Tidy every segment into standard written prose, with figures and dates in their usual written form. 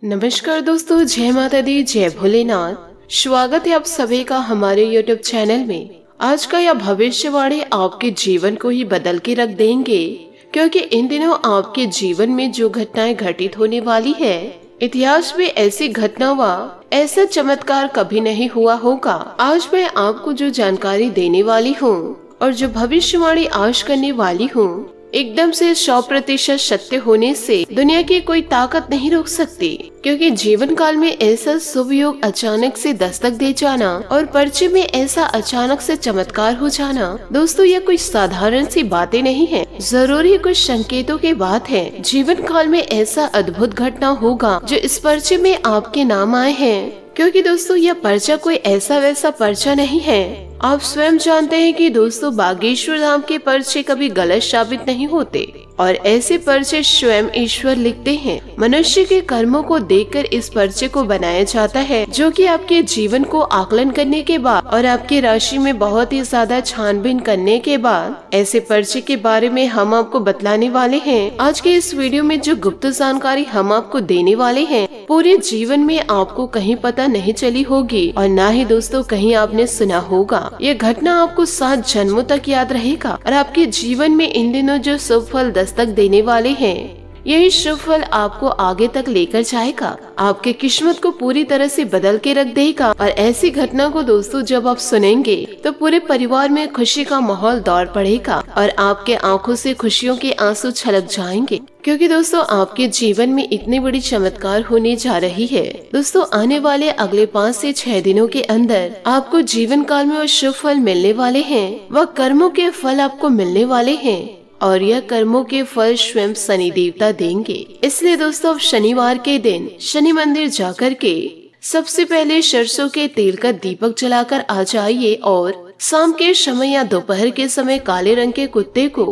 नमस्कार दोस्तों, जय माता दी, जय भोलेनाथ। स्वागत है आप सभी का हमारे YouTube चैनल में। आज का यह भविष्यवाणी आपके जीवन को ही बदल के रख देंगे, क्योंकि इन दिनों आपके जीवन में जो घटनाएं घटित होने वाली है, इतिहास में ऐसी घटना व ऐसा चमत्कार कभी नहीं हुआ होगा। आज मैं आपको जो जानकारी देने वाली हूँ और जो भविष्यवाणी आज करने वाली हूँ, एकदम से 100% सत्य होने से दुनिया की कोई ताकत नहीं रोक सकती, क्योंकि जीवन काल में ऐसा शुभ योग अचानक से दस्तक दे जाना और पर्चे में ऐसा अचानक से चमत्कार हो जाना, दोस्तों यह कोई साधारण सी बातें नहीं है, जरूरी कुछ संकेतों की बात है। जीवन काल में ऐसा अद्भुत घटना होगा जो इस पर्चे में आपके नाम आए हैं, क्योंकि दोस्तों यह पर्चा कोई ऐसा वैसा पर्चा नहीं है। आप स्वयं जानते हैं कि दोस्तों बागेश्वर धाम के पर्चे कभी गलत साबित नहीं होते और ऐसे पर्चे स्वयं ईश्वर लिखते हैं। मनुष्य के कर्मों को देखकर इस पर्चे को बनाया जाता है, जो कि आपके जीवन को आकलन करने के बाद और आपकी राशि में बहुत ही ज्यादा छानबीन करने के बाद ऐसे पर्चे के बारे में हम आपको बतलाने वाले हैं। आज के इस वीडियो में जो गुप्त जानकारी हम आपको देने वाले हैं, पूरे जीवन में आपको कहीं पता नहीं चली होगी और न ही दोस्तों कहीं आपने सुना होगा। ये घटना आपको 7 जन्मों तक याद रहेगा और आपके जीवन में इन दिनों जो शुभ फल दस्तक देने वाले हैं, यही शुभ फल आपको आगे तक लेकर जाएगा, आपके किस्मत को पूरी तरह से बदल के रख देगा। और ऐसी घटना को दोस्तों जब आप सुनेंगे तो पूरे परिवार में खुशी का माहौल दौड़ पड़ेगा और आपके आंखों से खुशियों के आंसू छलक जाएंगे, क्योंकि दोस्तों आपके जीवन में इतनी बड़ी चमत्कार होने जा रही है। दोस्तों आने वाले अगले 5 से 6 दिनों के अंदर आपको जीवन काल में वो शुभ फल मिलने वाले हैं, वह कर्मों के फल आपको मिलने वाले हैं और यह कर्मों के फल स्वयं शनि देवता देंगे। इसलिए दोस्तों अब शनिवार के दिन शनि मंदिर जाकर के सबसे पहले सरसों के तेल का दीपक जलाकर आ जाइए और शाम के समय या दोपहर के समय काले रंग के कुत्ते को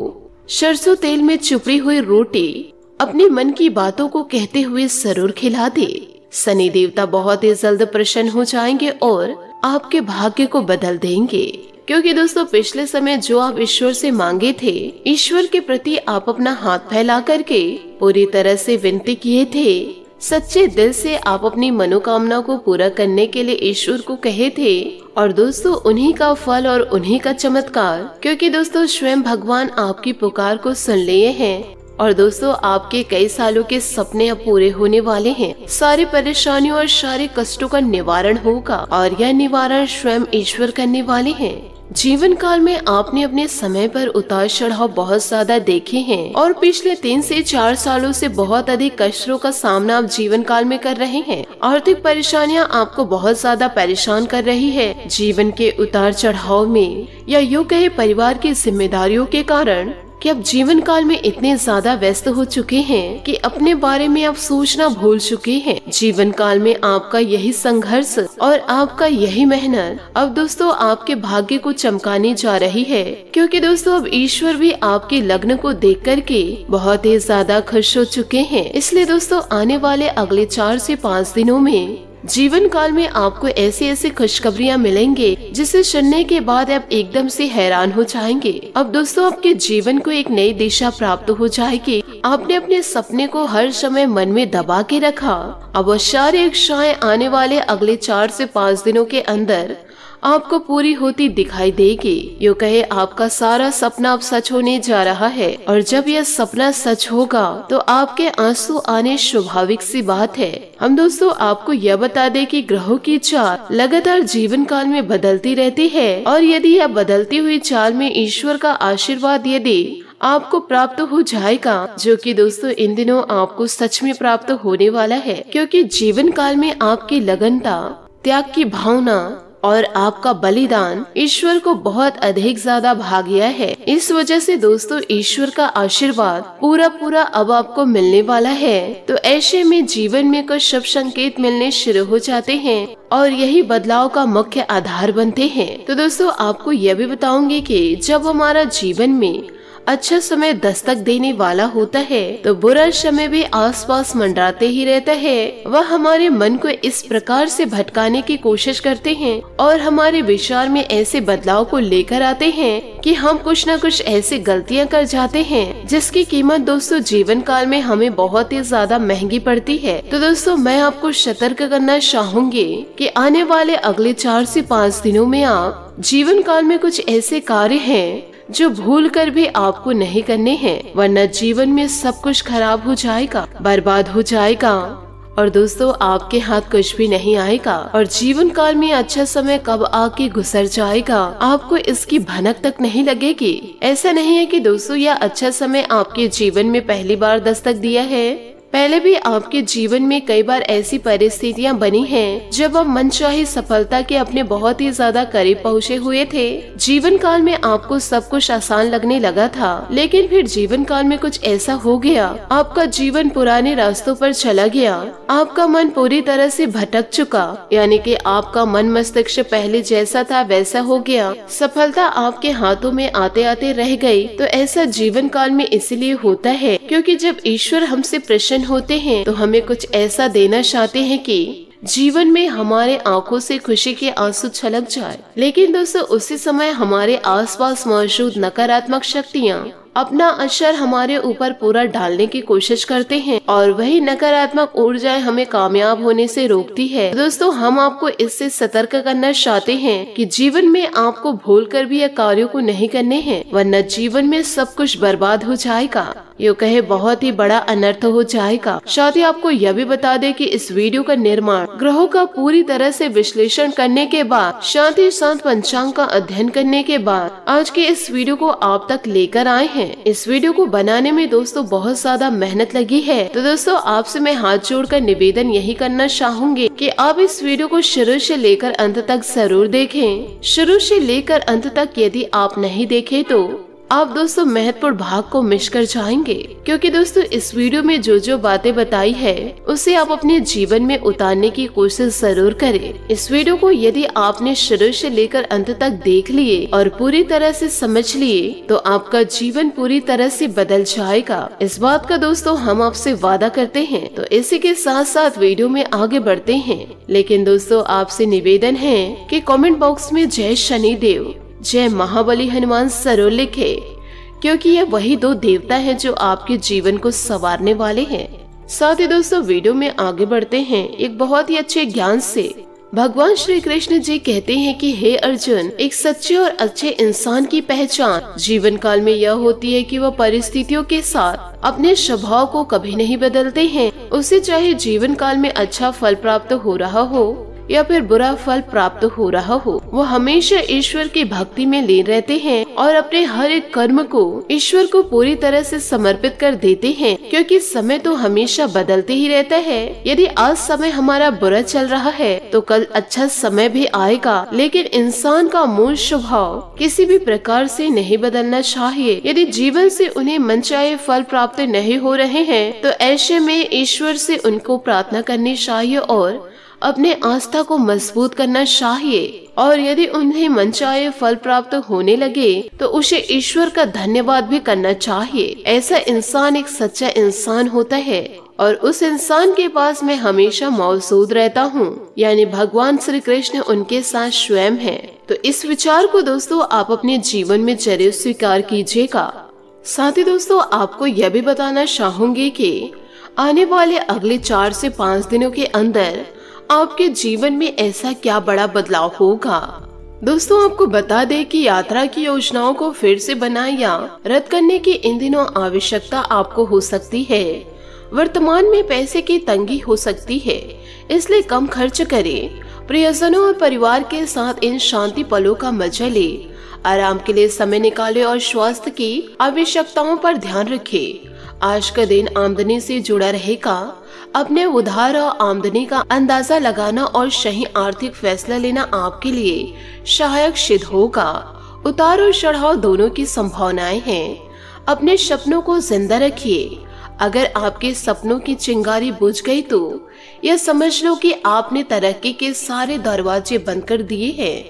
सरसों तेल में चुपड़ी हुई रोटी अपने मन की बातों को कहते हुए जरूर खिला दे। शनि देवता बहुत ही जल्द प्रसन्न हो जाएंगे और आपके भाग्य को बदल देंगे, क्योंकि दोस्तों पिछले समय जो आप ईश्वर से मांगे थे, ईश्वर के प्रति आप अपना हाथ फैला करके पूरी तरह से विनती किए थे, सच्चे दिल से आप अपनी मनोकामना को पूरा करने के लिए ईश्वर को कहे थे, और दोस्तों उन्हीं का फल और उन्हीं का चमत्कार, क्योंकि दोस्तों स्वयं भगवान आपकी पुकार को सुन लिए हैं और दोस्तों आपके कई सालों के सपने अब पूरे होने वाले हैं। सारी परेशानियों और सारे कष्टों का निवारण होगा और यह निवारण स्वयं ईश्वर करने वाले हैं। जीवन काल में आपने अपने समय पर उतार चढ़ाव बहुत ज्यादा देखे हैं और पिछले 3 से 4 सालों से बहुत अधिक कष्टों का सामना आप जीवन काल में कर रहे हैं। आर्थिक परेशानियां आपको बहुत ज्यादा परेशान कर रही है। जीवन के उतार चढ़ाव में या यूं कहे परिवार की जिम्मेदारियों के कारण कि अब जीवन काल में इतने ज्यादा व्यस्त हो चुके हैं कि अपने बारे में आप सोचना भूल चुके हैं। जीवन काल में आपका यही संघर्ष और आपका यही मेहनत अब दोस्तों आपके भाग्य को चमकाने जा रही है, क्योंकि दोस्तों अब ईश्वर भी आपके लग्न को देख करके बहुत ही ज्यादा खुश हो चुके हैं। इसलिए दोस्तों आने वाले अगले 4 से 5 दिनों में जीवन काल में आपको ऐसी ऐसी खुशखबरियां मिलेंगे जिसे सुनने के बाद आप एकदम से हैरान हो जाएंगे। अब दोस्तों आपके जीवन को एक नई दिशा प्राप्त हो जाएगी। आपने अपने सपने को हर समय मन में दबा के रखा, अब वो सारी इच्छाएं आने वाले अगले 4 से 5 दिनों के अंदर आपको पूरी होती दिखाई देगी। यूं कहे आपका सारा सपना अब सच होने जा रहा है और जब यह सपना सच होगा तो आपके आंसू आने स्वाभाविक सी बात है। हम दोस्तों आपको यह बता दें कि ग्रहों की चाल लगातार जीवन काल में बदलती रहती है और यदि यह बदलती हुई चाल में ईश्वर का आशीर्वाद यदि आपको प्राप्त हो जाएगा, जो कि दोस्तों इन दिनों आपको सच में प्राप्त होने वाला है, क्योंकि जीवन काल में आपकी लगनता, त्याग की भावना और आपका बलिदान ईश्वर को बहुत अधिक ज्यादा भा गया है। इस वजह से दोस्तों ईश्वर का आशीर्वाद पूरा अब आपको मिलने वाला है। तो ऐसे में जीवन में कुछ शुभ संकेत मिलने शुरू हो जाते हैं और यही बदलाव का मुख्य आधार बनते हैं। तो दोस्तों आपको यह भी बताऊंगी कि जब हमारा जीवन में अच्छा समय दस्तक देने वाला होता है तो बुरा समय भी आसपास मंडराते ही रहता है। वह हमारे मन को इस प्रकार से भटकाने की कोशिश करते हैं और हमारे विचार में ऐसे बदलाव को लेकर आते हैं कि हम कुछ न कुछ ऐसी गलतियां कर जाते हैं जिसकी कीमत दोस्तों जीवन काल में हमें बहुत ही ज्यादा महंगी पड़ती है। तो दोस्तों मैं आपको सतर्क करना चाहूंगी कि आने वाले अगले 4 से 5 दिनों में आप जीवन काल में कुछ ऐसे कार्य हैं जो भूल कर भी आपको नहीं करने हैं, वरना जीवन में सब कुछ खराब हो जाएगा, बर्बाद हो जाएगा और दोस्तों आपके हाथ कुछ भी नहीं आएगा और जीवन काल में अच्छा समय कब आके गुजर जाएगा आपको इसकी भनक तक नहीं लगेगी। ऐसा नहीं है कि दोस्तों यह अच्छा समय आपके जीवन में पहली बार दस्तक दिया है, पहले भी आपके जीवन में कई बार ऐसी परिस्थितियां बनी हैं जब आप मनचाही सफलता के अपने बहुत ही ज्यादा करीब पहुंचे हुए थे। जीवन काल में आपको सब कुछ आसान लगने लगा था, लेकिन फिर जीवन काल में कुछ ऐसा हो गया, आपका जीवन पुराने रास्तों पर चला गया, आपका मन पूरी तरह से भटक चुका, यानी कि आपका मन मस्तिष्क पहले जैसा था वैसा हो गया, सफलता आपके हाथों में आते आते रह गई। तो ऐसा जीवन काल में इसलिए होता है क्योंकि जब ईश्वर हमसे प्रसन्न होते हैं तो हमें कुछ ऐसा देना चाहते हैं कि जीवन में हमारे आंखों से खुशी के आंसू छलक जाए। लेकिन दोस्तों उसी समय हमारे आसपास मौजूद नकारात्मक शक्तियाँ अपना असर हमारे ऊपर पूरा डालने की कोशिश करते हैं और वही नकारात्मक ऊर्जाएं हमें कामयाब होने से रोकती है। दोस्तों हम आपको इससे सतर्क करना चाहते हैं कि जीवन में आपको भूलकर भी यह कार्यों को नहीं करने हैं, वरना जीवन में सब कुछ बर्बाद हो जाएगा, यूँ कहे बहुत ही बड़ा अनर्थ हो जाएगा। साथ ही आपको यह भी बता दें कि इस वीडियो का निर्माण ग्रहों का पूरी तरह से विश्लेषण करने के बाद, साथ ही साथ पंचांग का अध्ययन करने के बाद आज के इस वीडियो को आप तक लेकर आए हैं। इस वीडियो को बनाने में दोस्तों बहुत ज्यादा मेहनत लगी है, तो दोस्तों आपसे मैं हाथ जोड़कर निवेदन यही करना चाहूंगी कि आप इस वीडियो को शुरू से लेकर अंत तक जरूर देखें। शुरू से लेकर अंत तक यदि आप नहीं देखें तो आप दोस्तों महत्वपूर्ण भाग को मिस कर जाएंगे, क्योंकि दोस्तों इस वीडियो में जो जो बातें बताई है उसे आप अपने जीवन में उतारने की कोशिश जरूर करें। इस वीडियो को यदि आपने शुरू से लेकर अंत तक देख लिए और पूरी तरह से समझ लिए तो आपका जीवन पूरी तरह से बदल जाएगा। इस बात का दोस्तों हम आपसे वादा करते हैं। तो इसी के साथ साथ वीडियो में आगे बढ़ते हैं, लेकिन दोस्तों आपसे निवेदन है कि कमेंट बॉक्स में जय शनिदेव, जय महाबली हनुमान जरूर लिखे, क्योंकि ये वही 2 देवता हैं जो आपके जीवन को संवारने वाले हैं। साथ ही दोस्तों वीडियो में आगे बढ़ते हैं एक बहुत ही अच्छे ज्ञान से। भगवान श्री कृष्ण जी कहते हैं कि हे अर्जुन, एक सच्चे और अच्छे इंसान की पहचान जीवन काल में यह होती है कि वह परिस्थितियों के साथ अपने स्वभाव को कभी नहीं बदलते हैं। उसे चाहे जीवन काल में अच्छा फल प्राप्त हो रहा हो या फिर बुरा फल प्राप्त हो रहा हो, वो हमेशा ईश्वर की भक्ति में लीन रहते हैं और अपने हर एक कर्म को ईश्वर को पूरी तरह से समर्पित कर देते हैं, क्योंकि समय तो हमेशा बदलते ही रहता है। यदि आज समय हमारा बुरा चल रहा है तो कल अच्छा समय भी आएगा, लेकिन इंसान का मूल स्वभाव किसी भी प्रकार से नहीं बदलना चाहिए। यदि जीवन से उन्हें मनचाहे फल प्राप्त नहीं हो रहे हैं तो ऐसे में ईश्वर से उनको प्रार्थना करनी चाहिए और अपने आस्था को मजबूत करना चाहिए। और यदि उन्हें मनचाहे फल प्राप्त होने लगे तो उसे ईश्वर का धन्यवाद भी करना चाहिए। ऐसा इंसान एक सच्चा इंसान होता है और उस इंसान के पास मैं हमेशा मौजूद रहता हूँ, यानी भगवान श्री कृष्ण उनके साथ स्वयं है। तो इस विचार को दोस्तों आप अपने जीवन में जरूर स्वीकार कीजिएगा। साथ ही दोस्तों आपको यह भी बताना चाहूंगी कि आने वाले अगले 4 से 5 दिनों के अंदर आपके जीवन में ऐसा क्या बड़ा बदलाव होगा। दोस्तों आपको बता दें कि यात्रा की योजनाओं को फिर से बनाए या रद्द करने की इन दिनों आवश्यकता आपको हो सकती है। वर्तमान में पैसे की तंगी हो सकती है, इसलिए कम खर्च करें। प्रियजनों और परिवार के साथ इन शांति पलों का मजा ले। आराम के लिए समय निकालें और स्वास्थ्य की आवश्यकताओं पर ध्यान रखें। आज का दिन आमदनी से जुड़ा रहेगा। अपने उधार और आमदनी का अंदाजा लगाना और सही आर्थिक फैसला लेना आपके लिए सहायक सिद्ध होगा। उतार और चढ़ाव दोनों की संभावनाएं हैं। अपने सपनों को जिंदा रखिए। अगर आपके सपनों की चिंगारी बुझ गई तो यह समझ लो कि आपने तरक्की के सारे दरवाजे बंद कर दिए हैं।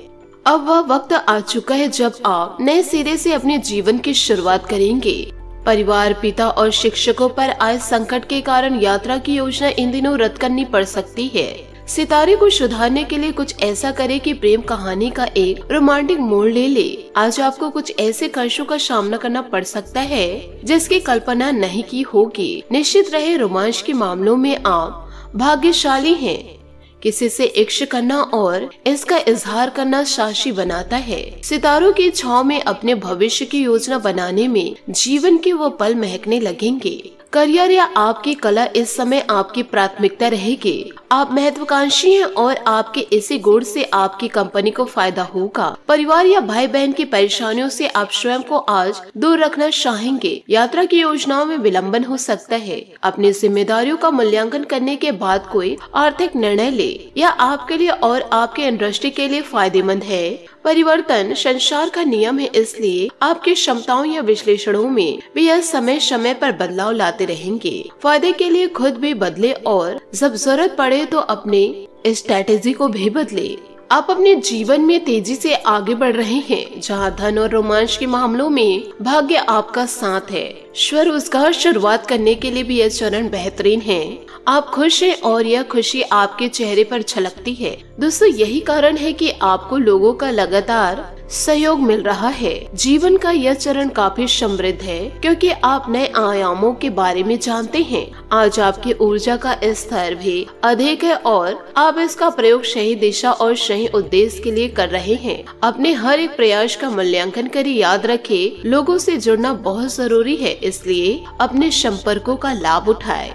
अब वह वक्त आ चुका है जब आप नए सिरे से अपने जीवन की शुरुआत करेंगे। परिवार, पिता और शिक्षकों पर आए संकट के कारण यात्रा की योजना इन दिनों रद्द करनी पड़ सकती है। सितारे को सुधारने के लिए कुछ ऐसा करे कि प्रेम कहानी का एक रोमांटिक मोड़ ले ले। आज आपको कुछ ऐसे कष्टों का सामना करना पड़ सकता है जिसकी कल्पना नहीं की होगी। निश्चित रहे, रोमांच के मामलों में आप भाग्यशाली हैं। किसी से इश्क करना और इसका इजहार करना साक्षी बनाता है। सितारों की छांव में अपने भविष्य की योजना बनाने में जीवन के वो पल महकने लगेंगे। करियर या आपकी कला इस समय आपकी प्राथमिकता रहेगी। आप महत्वाकांक्षी हैं और आपके इसी गुण से आपकी कंपनी को फायदा होगा। परिवार या भाई बहन की परेशानियों से आप स्वयं को आज दूर रखना चाहेंगे। यात्रा की योजनाओं में विलंबन हो सकता है। अपनी जिम्मेदारियों का मूल्यांकन करने के बाद कोई आर्थिक निर्णय ले, या आपके लिए और आपके इंडस्ट्री के लिए फायदेमंद है। परिवर्तन संसार का नियम है, इसलिए आपकी क्षमताओं या विश्लेषणों में भी यह समय समय पर बदलाव लाते रहेंगे। फायदे के लिए खुद भी बदले और जब जरूरत पड़े तो अपने स्ट्रेटेजी को भी बदले। आप अपने जीवन में तेजी से आगे बढ़ रहे हैं, जहां धन और रोमांच के मामलों में भाग्य आपका साथ है। स्वरोजगार शुरुआत करने के लिए भी यह चरण बेहतरीन है। आप खुश हैं और यह खुशी आपके चेहरे पर झलकती है। दोस्तों, यही कारण है कि आपको लोगों का लगातार सहयोग मिल रहा है। जीवन का यह चरण काफी समृद्ध है क्योंकि आप नए आयामों के बारे में जानते हैं। आज आपकी ऊर्जा का स्तर भी अधिक है और आप इसका प्रयोग सही दिशा और सही उद्देश्य के लिए कर रहे हैं। अपने हर एक प्रयास का मूल्यांकन करें। याद रखें, लोगों से जुड़ना बहुत जरूरी है, इसलिए अपने संपर्कों का लाभ उठाएं।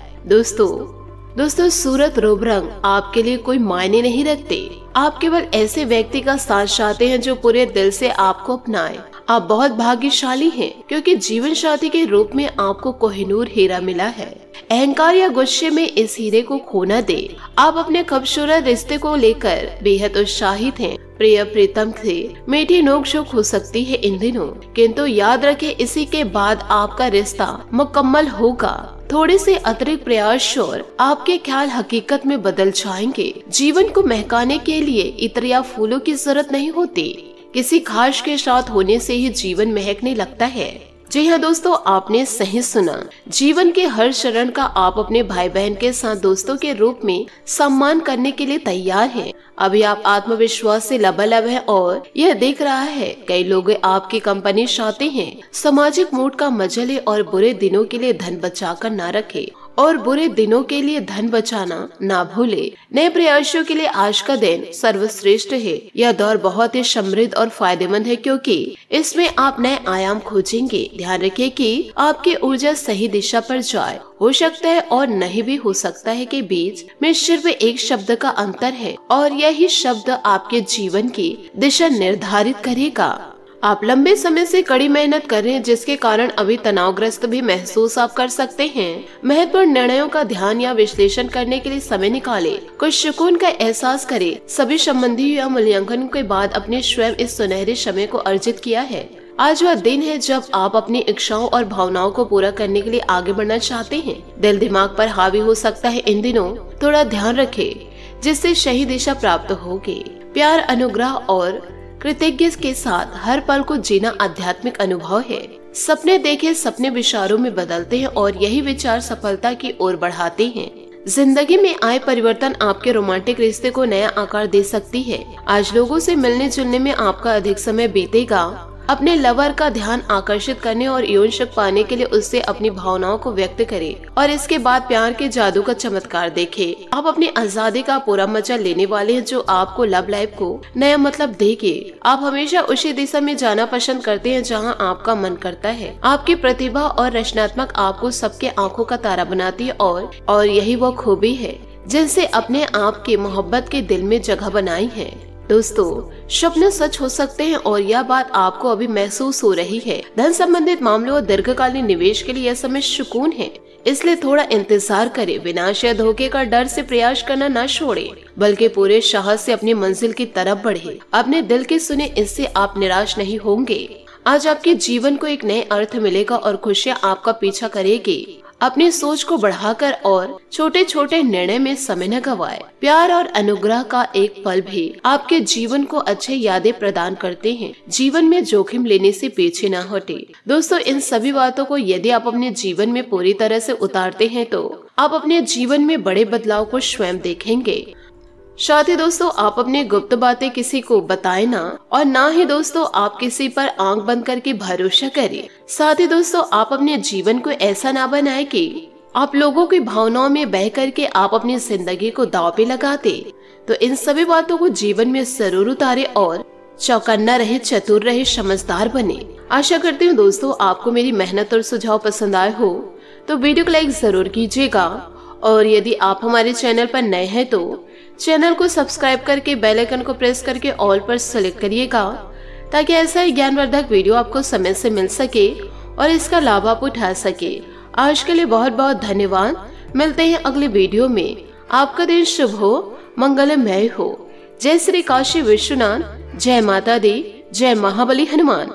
दोस्तों, सूरत, रूप, रंग आपके लिए कोई मायने नहीं रखते। आप केवल ऐसे व्यक्ति का साथ चाहते हैं जो पूरे दिल से आपको अपनाए। आप बहुत भाग्यशाली हैं क्योंकि जीवन साथी के रूप में आपको कोहिनूर हीरा मिला है। अहंकार या गुस्से में इस हीरे को खोना दे। आप अपने खूबसूरत रिश्ते को लेकर बेहद उत्साहित हैं। प्रिय प्रीतम से मीठी नोक-झोंक हो सकती है इन दिनों, किंतु याद रखें, इसी के बाद आपका रिश्ता मुकम्मल होगा। थोड़े से अतिरिक्त प्रयास और आपके ख्याल हकीकत में बदल जाएंगे। जीवन को महकाने के लिए इत्र या फूलों की जरूरत नहीं होती। किसी खास के साथ होने से ही जीवन महकने लगता है। जी हाँ दोस्तों, आपने सही सुना। जीवन के हर चरण का आप अपने भाई बहन के साथ दोस्तों के रूप में सम्मान करने के लिए तैयार हैं। अभी आप आत्मविश्वास से लबालब हैं और यह देख रहा है कई लोग आपकी कंपनी चाहते हैं। सामाजिक मूड का मजा ले और बुरे दिनों के लिए धन बचा कर न रखे और बुरे दिनों के लिए धन बचाना ना भूले। नए प्रयासों के लिए आज का दिन सर्वश्रेष्ठ है। यह दौर बहुत ही समृद्ध और फायदेमंद है क्योंकि इसमें आप नए आयाम खोजेंगे। ध्यान रखिए कि आपकी ऊर्जा सही दिशा पर जाए। हो सकता है और नहीं भी हो सकता है कि बीच में सिर्फ एक शब्द का अंतर है और यही शब्द आपके जीवन की दिशा निर्धारित करेगा। आप लंबे समय से कड़ी मेहनत कर रहे हैं, जिसके कारण अभी तनावग्रस्त भी महसूस आप कर सकते हैं। महत्वपूर्ण निर्णयों का ध्यान या विश्लेषण करने के लिए समय निकालें। कुछ सुकून का एहसास करें। सभी संबंधी या मूल्यांकन के बाद अपने स्वयं इस सुनहरे समय को अर्जित किया है। आज वह दिन है जब आप अपनी इच्छाओं और भावनाओं को पूरा करने के लिए आगे बढ़ना चाहते हैं। दिल दिमाग पर हावी हो सकता है इन दिनों, थोड़ा ध्यान रखें जिससे सही दिशा प्राप्त होगी। प्यार, अनुग्रह और कृतज्ञ के साथ हर पल को जीना आध्यात्मिक अनुभव है। सपने देखे, सपने विचारों में बदलते हैं और यही विचार सफलता की ओर बढ़ाते हैं। जिंदगी में आए परिवर्तन आपके रोमांटिक रिश्ते को नया आकार दे सकती है। आज लोगों से मिलने जुलने में आपका अधिक समय बीतेगा। अपने लवर का ध्यान आकर्षित करने और यौन शक्ति पाने के लिए उससे अपनी भावनाओं को व्यक्त करें और इसके बाद प्यार के जादू का चमत्कार देखें। आप अपनी आजादी का पूरा मजा लेने वाले हैं जो आपको लव लाइफ को नया मतलब देगी। आप हमेशा उसी दिशा में जाना पसंद करते हैं जहां आपका मन करता है। आपकी प्रतिभा और रचनात्मक आपको सबके आंखों का तारा बनाती है और यही वो खूबी है जिनसे अपने आप की मोहब्बत के दिल में जगह बनाई है। दोस्तों, सपने सच हो सकते हैं और यह बात आपको अभी महसूस हो रही है। धन संबंधित मामलों और दीर्घकालीन निवेश के लिए यह समय सुकून है, इसलिए थोड़ा इंतजार करें। विनाश या धोखे का डर से प्रयास करना न छोड़ें, बल्कि पूरे साहस से अपनी मंजिल की तरफ बढ़े। अपने दिल की सुने, इससे आप निराश नहीं होंगे। आज आपके जीवन को एक नए अर्थ मिलेगा और खुशियाँ आपका पीछा करेगी। अपनी सोच को बढ़ाकर और छोटे छोटे निर्णय में समय न गवाए। प्यार और अनुग्रह का एक पल भी आपके जीवन को अच्छे यादें प्रदान करते हैं। जीवन में जोखिम लेने से पीछे न हटे। दोस्तों, इन सभी बातों को यदि आप अपने जीवन में पूरी तरह से उतारते हैं तो आप अपने जीवन में बड़े बदलाव को स्वयं देखेंगे। साथ ही दोस्तों, आप अपनी गुप्त बातें किसी को बताएं ना, और ना ही दोस्तों आप किसी पर आंख बंद करके भरोसा करें। साथ ही दोस्तों, आप अपने जीवन को ऐसा ना बनाएं कि आप लोगों की भावनाओं में बह करके आप अपनी जिंदगी को दांव पे लगाते। तो इन सभी बातों को जीवन में जरूर उतारे और चौकन्ना रहे, चतुर रहे, समझदार बने। आशा करती हूँ दोस्तों आपको मेरी मेहनत और सुझाव पसंद आए हो तो वीडियो को लाइक जरूर कीजिएगा, और यदि आप हमारे चैनल पर नए हैं तो चैनल को सब्सक्राइब करके बेल आइकन को प्रेस करके ऑल पर सेलेक्ट करिएगा, ताकि ऐसा ही ज्ञानवर्धक वीडियो आपको समय से मिल सके और इसका लाभ आप उठा सके। आज के लिए बहुत बहुत धन्यवाद। मिलते हैं अगले वीडियो में। आपका दिन शुभ हो, मंगलमय हो। जय श्री काशी विश्वनाथ, जय माता दी, जय महाबली हनुमान।